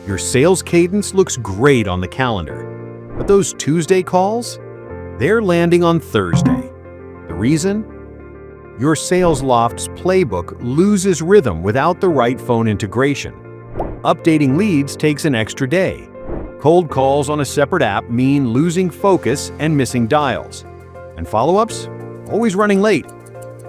Your sales cadence looks great on the calendar, but those Tuesday calls? They're landing on Thursday. The reason? Your Salesloft's playbook loses rhythm without the right phone integration. Updating leads takes an extra day. Cold calls on a separate app mean losing focus and missing dials. And follow-ups? Always running late.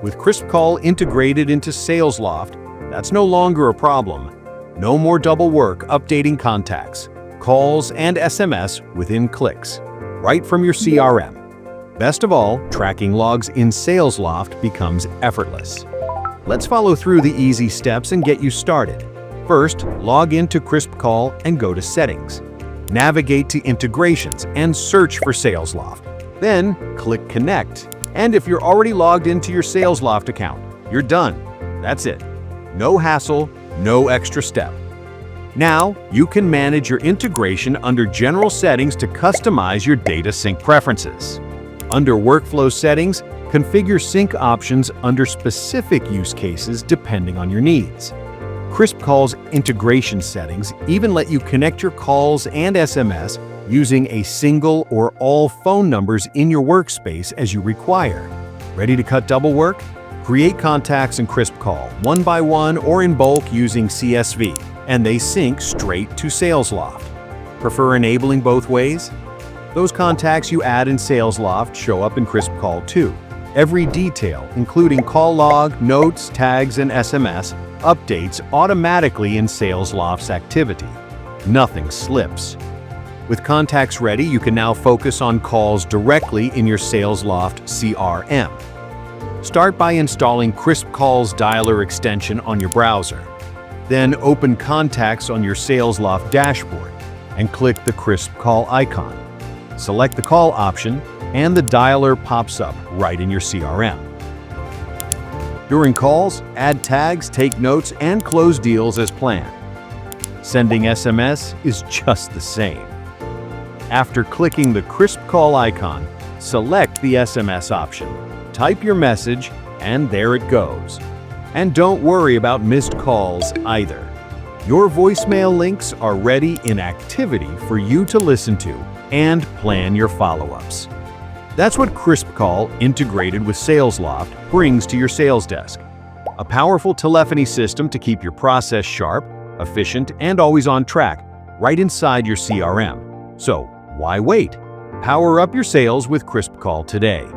With KrispCall integrated into Salesloft, that's no longer a problem. No more double work updating contacts, calls, and SMS within clicks, right from your CRM. Best of all, tracking logs in Salesloft becomes effortless. Let's follow through the easy steps and get you started. First, log into KrispCall and go to Settings. Navigate to Integrations and search for Salesloft. Then, click Connect. And if you're already logged into your Salesloft account, you're done. That's it. No hassle, no extra step. Now, you can manage your integration under General Settings to customize your data sync preferences. Under Workflow Settings, configure sync options under specific use cases depending on your needs. KrispCall's integration settings even let you connect your calls and SMS using a single or all phone numbers in your workspace as you require. Ready to cut double work? Create contacts in KrispCall, one by one or in bulk using CSV, and they sync straight to Salesloft. Prefer enabling both ways? Those contacts you add in Salesloft show up in KrispCall too. Every detail, including call log, notes, tags, and SMS, updates automatically in Salesloft's Activity. Nothing slips. With contacts ready, you can now focus on calls directly in your Salesloft CRM. Start by installing KrispCall's dialer extension on your browser. Then open Contacts on your Salesloft dashboard and click the KrispCall icon. Select the call option, and the dialer pops up right in your CRM. During calls, add tags, take notes, and close deals as planned. Sending SMS is just the same. After clicking the KrispCall icon, select the SMS option, type your message, and there it goes. And don't worry about missed calls either. Your voicemail links are ready in Activity for you to listen to and plan your follow-ups. That's what KrispCall integrated with Salesloft brings to your sales desk. A powerful telephony system to keep your process sharp, efficient, and always on track, right inside your CRM. So, why wait? Power up your sales with KrispCall today.